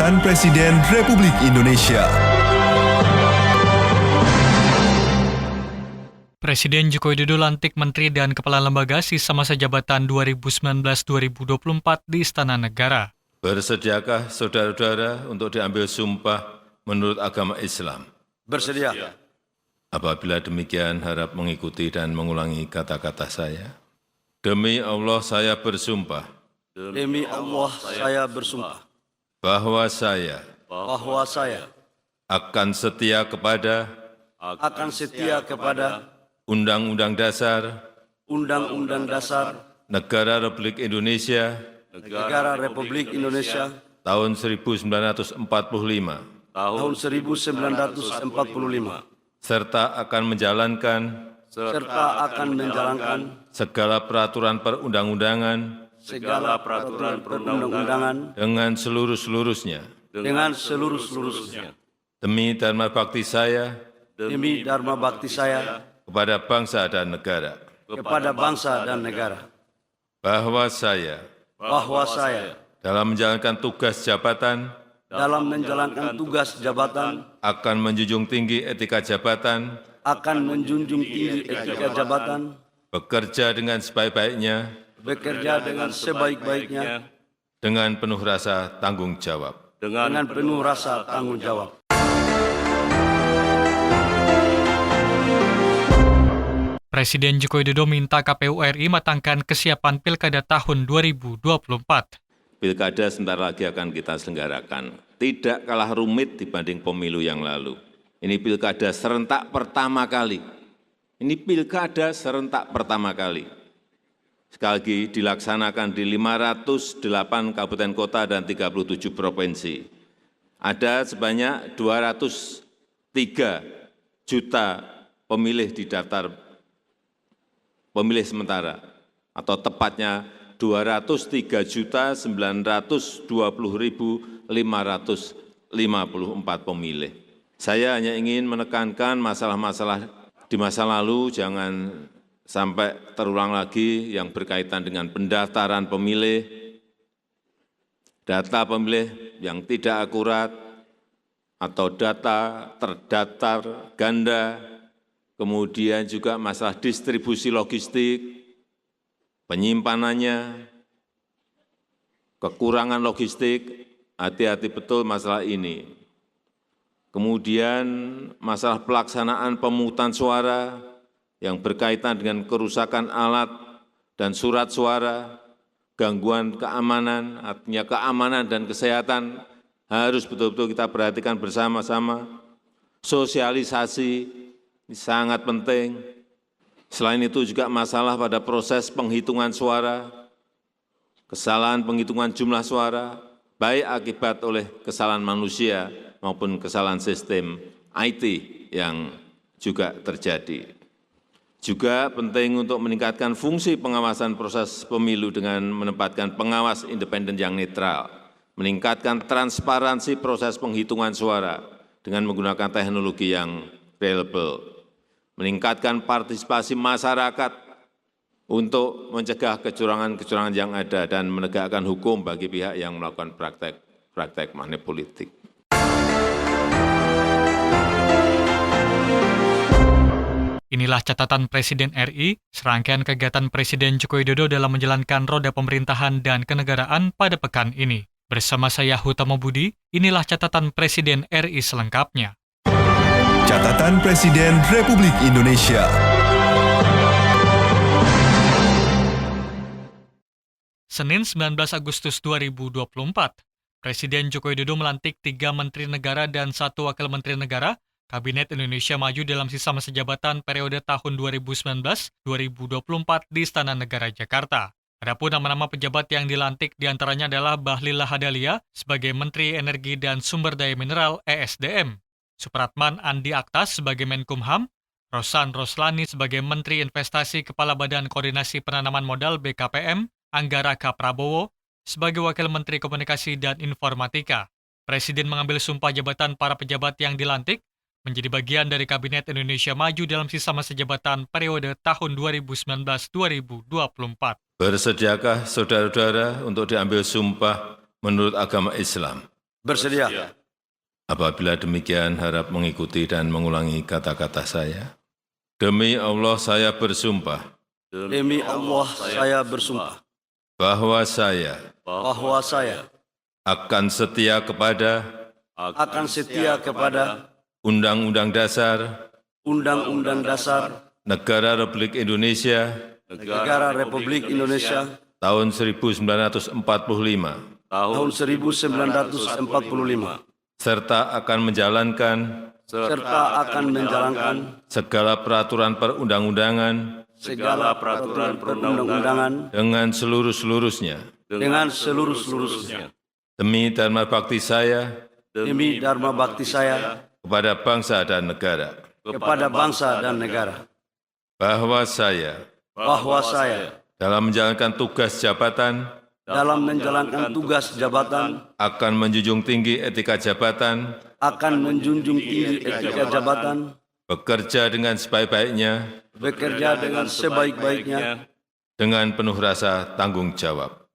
Catatan Presiden Republik Indonesia. Presiden Joko Widodo lantik menteri dan kepala lembaga sisa masa jabatan 2019-2024 di Istana Negara. Bersediakah saudara-saudara untuk diambil sumpah menurut agama Islam? Bersedia. Apabila demikian, harap mengikuti dan mengulangi kata-kata saya. Demi Allah saya bersumpah. Demi Allah saya bersumpah Bahwa saya bahwa saya akan setia kepada akan setia kepada Undang-Undang Dasar Undang-Undang Dasar Negara Republik Indonesia Negara Republik Indonesia tahun 1945, tahun 1945 serta akan menjalankan segala peraturan perundang-undangan segala peraturan perundang-undangan dengan seluruh-seluruhnya. Demi dharma bakti saya Demi dharma bakti saya kepada bangsa dan negara. kepada bangsa dan negara. Bahwa saya Bahwa saya dalam menjalankan tugas jabatan dalam menjalankan tugas jabatan akan menjunjung tinggi etika jabatan, akan menjunjung tinggi etika jabatan, bekerja dengan sebaik-baiknya, bekerja dengan sebaik-baiknya, dengan penuh rasa tanggung jawab. dengan penuh rasa tanggung jawab. Presiden Joko Widodo minta KPU RI matangkan kesiapan Pilkada tahun 2024. Pilkada sebentar lagi akan kita selenggarakan. Tidak kalah rumit dibanding pemilu yang lalu. Ini pilkada serentak pertama kali. Sekali lagi dilaksanakan di 508 kabupaten kota dan 37 provinsi. Ada sebanyak 203 juta pemilih di daftar pemilih sementara, atau tepatnya 203.920.554 pemilih. Saya hanya ingin menekankan masalah-masalah di masa lalu jangan sampai terulang lagi yang berkaitan dengan pendaftaran pemilih, data pemilih yang tidak akurat, atau data terdaftar ganda, kemudian juga masalah distribusi logistik, penyimpanannya, kekurangan logistik, hati-hati betul masalah ini. Kemudian masalah pelaksanaan pemungutan suara yang berkaitan dengan kerusakan alat dan surat suara, gangguan keamanan, artinya keamanan dan kesehatan harus betul-betul kita perhatikan bersama-sama. Sosialisasi ini sangat penting. Selain itu juga masalah pada proses penghitungan suara, kesalahan penghitungan jumlah suara, baik akibat oleh kesalahan manusia maupun kesalahan sistem IT yang juga terjadi. Juga penting untuk meningkatkan fungsi pengawasan proses pemilu dengan menempatkan pengawas independen yang netral, meningkatkan transparansi proses penghitungan suara dengan menggunakan teknologi yang reliable, meningkatkan partisipasi masyarakat untuk mencegah kecurangan-kecurangan yang ada dan menegakkan hukum bagi pihak yang melakukan praktek money politik. Inilah catatan Presiden RI, serangkaian kegiatan Presiden Joko Widodo dalam menjalankan roda pemerintahan dan kenegaraan pada pekan ini. Bersama saya Hutama Budi, inilah catatan Presiden RI selengkapnya. Catatan Presiden Republik Indonesia. Senin 19 Agustus 2024, Presiden Joko Widodo melantik 3 Menteri Negara dan 1 Wakil Menteri Negara Kabinet Indonesia Maju dalam sisa masa jabatan periode tahun 2019-2024 di Istana Negara Jakarta. Adapun nama-nama pejabat yang dilantik diantaranya adalah Bahlil Lahadalia sebagai Menteri Energi dan Sumber Daya Mineral (ESDM), Supratman Andi Aktas sebagai Menkumham, Rosan Roslani sebagai Menteri Investasi Kepala Badan Koordinasi Penanaman Modal (BKPM), Anggara K. Prabowo sebagai Wakil Menteri Komunikasi dan Informatika. Presiden mengambil sumpah jabatan para pejabat yang dilantik menjadi bagian dari Kabinet Indonesia Maju dalam sisa masa jabatan periode tahun 2019-2024. Bersediakah saudara-saudara untuk diambil sumpah menurut agama Islam? Bersedia. Apabila demikian, harap mengikuti dan mengulangi kata-kata saya. Demi Allah saya bersumpah Demi Allah saya bersumpah bahwa saya bahwa saya akan setia kepada Undang-Undang Dasar Undang-Undang Dasar Negara Republik Indonesia Negara Republik Indonesia tahun 1945 tahun 1945 serta akan menjalankan segala peraturan perundang-undangan segala peraturan perundang-undangan dengan seluruh-seluruhnya demi dharma bakti saya kepada bangsa dan negara, kepada bangsa dan negara, bahwa saya dalam menjalankan tugas jabatan akan menjunjung tinggi etika jabatan, bekerja dengan sebaik-baiknya, dengan penuh rasa tanggung jawab.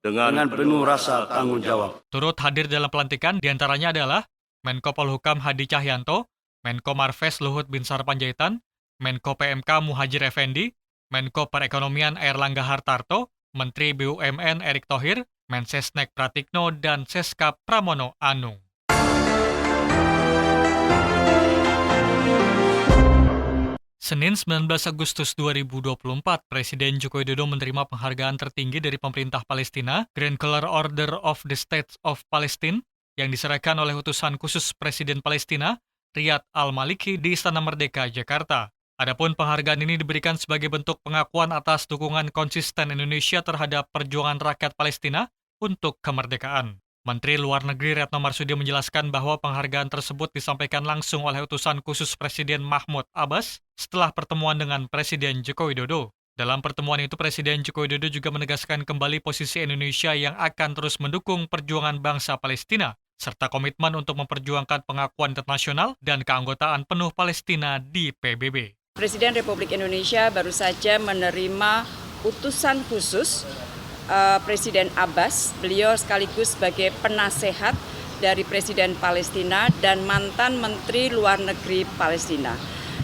Turut hadir dalam pelantikan diantaranya adalah Menko Polhukam Hadi Cahyanto, Menko Marves Luhut Binsar Panjaitan, Menko PMK Muhadjir Effendi, Menko Perekonomian Airlangga Hartarto, Menteri BUMN Erick Thohir, Mensesnek Pratikno, dan Seskap Pramono Anung. Senin 19 Agustus 2024, Presiden Joko Widodo menerima penghargaan tertinggi dari pemerintah Palestina, Grand Color Order of the State of Palestine, yang diserahkan oleh utusan khusus Presiden Palestina, Riyad Al-Maliki di Istana Merdeka, Jakarta. Adapun penghargaan ini diberikan sebagai bentuk pengakuan atas dukungan konsisten Indonesia terhadap perjuangan rakyat Palestina untuk kemerdekaan. Menteri Luar Negeri Retno Marsudi menjelaskan bahwa penghargaan tersebut disampaikan langsung oleh utusan khusus Presiden Mahmud Abbas setelah pertemuan dengan Presiden Joko Widodo. Dalam pertemuan itu, Presiden Joko Widodo juga menegaskan kembali posisi Indonesia yang akan terus mendukung perjuangan bangsa Palestina, serta komitmen untuk memperjuangkan pengakuan internasional dan keanggotaan penuh Palestina di PBB. Presiden Republik Indonesia baru saja menerima utusan khusus Presiden Abbas. Beliau sekaligus sebagai penasehat dari Presiden Palestina dan mantan Menteri Luar Negeri Palestina.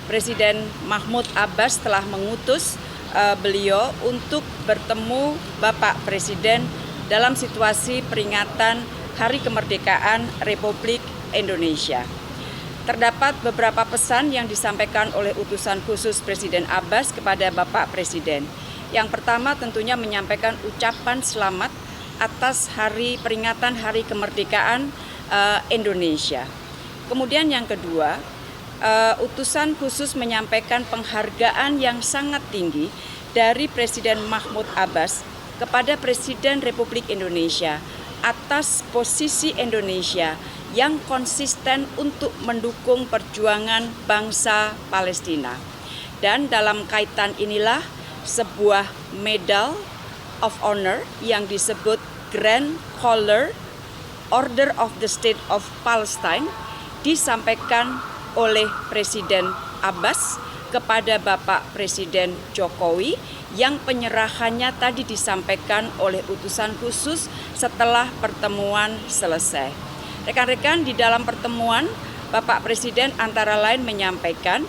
Presiden Mahmud Abbas telah mengutus beliau untuk bertemu Bapak Presiden dalam situasi peringatan Hari Kemerdekaan Republik Indonesia. Terdapat beberapa pesan yang disampaikan oleh utusan khusus Presiden Abbas kepada Bapak Presiden. Yang pertama tentunya menyampaikan ucapan selamat atas peringatan Hari Kemerdekaan Indonesia. Kemudian yang kedua, utusan khusus menyampaikan penghargaan yang sangat tinggi dari Presiden Mahmud Abbas kepada Presiden Republik Indonesia atas posisi Indonesia yang konsisten untuk mendukung perjuangan bangsa Palestina. Dan dalam kaitan inilah sebuah Medal of Honor yang disebut Grand Color Order of the State of Palestine disampaikan oleh Presiden Abbas kepada Bapak Presiden Jokowi yang penyerahannya tadi disampaikan oleh utusan khusus setelah pertemuan selesai. Rekan-rekan, di dalam pertemuan, Bapak Presiden antara lain menyampaikan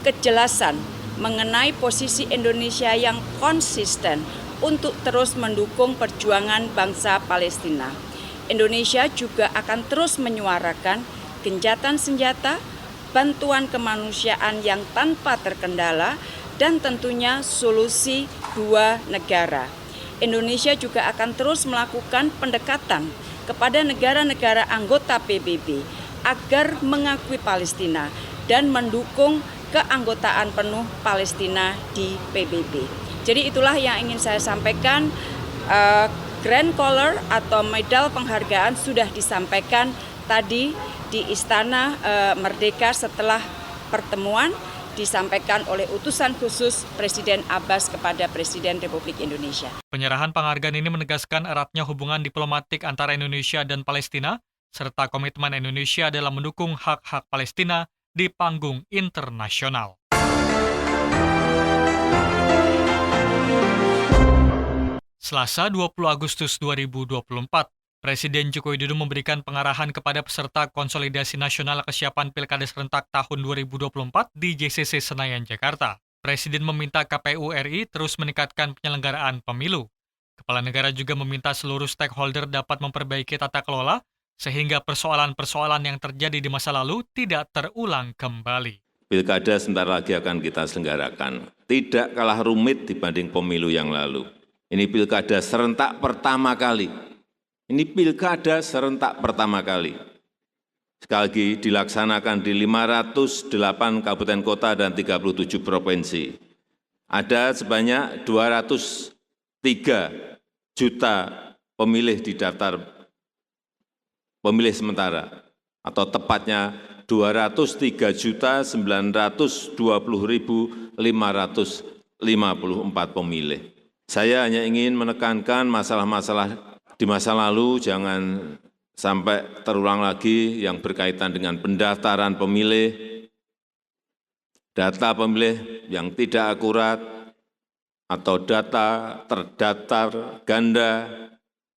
kejelasan mengenai posisi Indonesia yang konsisten untuk terus mendukung perjuangan bangsa Palestina. Indonesia juga akan terus menyuarakan gencatan senjata, bantuan kemanusiaan yang tanpa terkendala, dan tentunya solusi dua negara. Indonesia juga akan terus melakukan pendekatan kepada negara-negara anggota PBB agar mengakui Palestina dan mendukung keanggotaan penuh Palestina di PBB. Jadi itulah yang ingin saya sampaikan. Grand Color atau medal penghargaan sudah disampaikan tadi di Istana Merdeka setelah pertemuan disampaikan oleh utusan khusus Presiden Abbas kepada Presiden Republik Indonesia. Penyerahan penghargaan ini menegaskan eratnya hubungan diplomatik antara Indonesia dan Palestina, serta komitmen Indonesia dalam mendukung hak-hak Palestina di panggung internasional. Selasa 20 Agustus 2024, Presiden Joko Widodo memberikan pengarahan kepada peserta konsolidasi nasional kesiapan Pilkada serentak tahun 2024 di JCC Senayan, Jakarta. Presiden meminta KPU RI terus meningkatkan penyelenggaraan pemilu. Kepala negara juga meminta seluruh stakeholder dapat memperbaiki tata kelola sehingga persoalan-persoalan yang terjadi di masa lalu tidak terulang kembali. Pilkada sebentar lagi akan kita selenggarakan. Tidak kalah rumit dibanding pemilu yang lalu. Ini pilkada serentak pertama kali. Ini pilkada serentak pertama kali. Sekali lagi dilaksanakan di 508 kabupaten kota dan 37 provinsi. Ada sebanyak 203 juta pemilih di daftar pemilih sementara, atau tepatnya 203.920.554 pemilih. Saya hanya ingin menekankan masalah-masalah di masa lalu jangan sampai terulang lagi yang berkaitan dengan pendaftaran pemilih, data pemilih yang tidak akurat, atau data terdaftar ganda,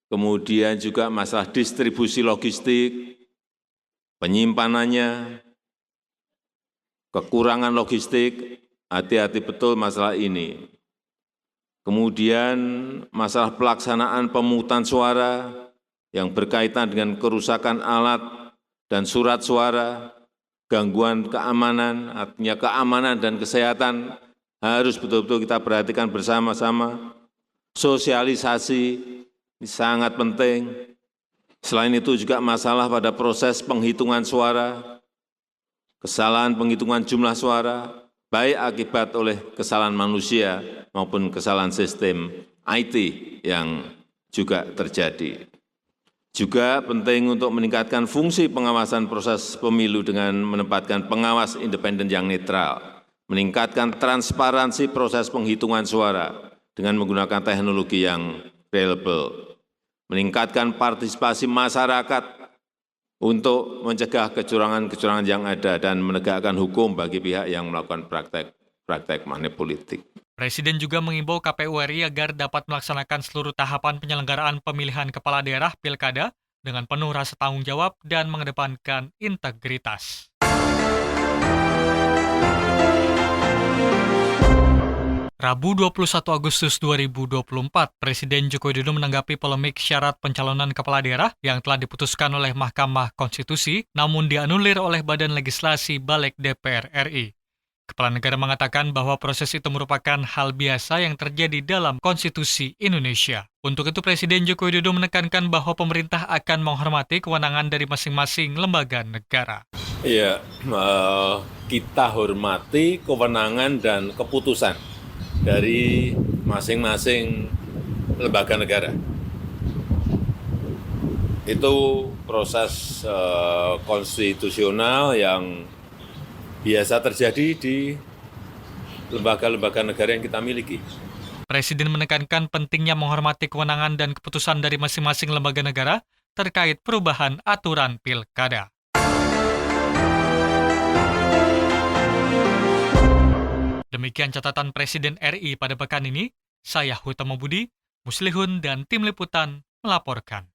kemudian juga masalah distribusi logistik, penyimpanannya, kekurangan logistik, hati-hati betul masalah ini. Kemudian masalah pelaksanaan pemungutan suara yang berkaitan dengan kerusakan alat dan surat suara, gangguan keamanan, artinya keamanan dan kesehatan harus betul-betul kita perhatikan bersama-sama. Sosialisasi ini sangat penting. Selain itu juga masalah pada proses penghitungan suara, kesalahan penghitungan jumlah suara, baik akibat oleh kesalahan manusia maupun kesalahan sistem IT yang juga terjadi. Juga penting untuk meningkatkan fungsi pengawasan proses pemilu dengan menempatkan pengawas independen yang netral, meningkatkan transparansi proses penghitungan suara dengan menggunakan teknologi yang reliable, meningkatkan partisipasi masyarakat untuk mencegah kecurangan-kecurangan yang ada dan menegakkan hukum bagi pihak yang melakukan praktek money politik. Presiden juga mengimbau KPU RI agar dapat melaksanakan seluruh tahapan penyelenggaraan pemilihan kepala daerah pilkada dengan penuh rasa tanggung jawab dan mengedepankan integritas. Rabu 21 Agustus 2024, Presiden Joko Widodo menanggapi polemik syarat pencalonan kepala daerah yang telah diputuskan oleh Mahkamah Konstitusi, namun dianulir oleh Badan Legislasi Balik DPR RI. Kepala negara mengatakan bahwa proses itu merupakan hal biasa yang terjadi dalam konstitusi Indonesia. Untuk itu Presiden Joko Widodo menekankan bahwa pemerintah akan menghormati kewenangan dari masing-masing lembaga negara. Ya, kita hormati kewenangan dan keputusan dari masing-masing lembaga negara. Itu proses konstitusional yang biasa terjadi di lembaga-lembaga negara yang kita miliki. Presiden menekankan pentingnya menghormati kewenangan dan keputusan dari masing-masing lembaga negara terkait perubahan aturan pilkada. Demikian catatan Presiden RI pada pekan ini. Saya Hutama Budi, Muslihun dan tim liputan melaporkan.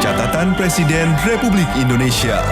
Catatan Presiden Republik Indonesia.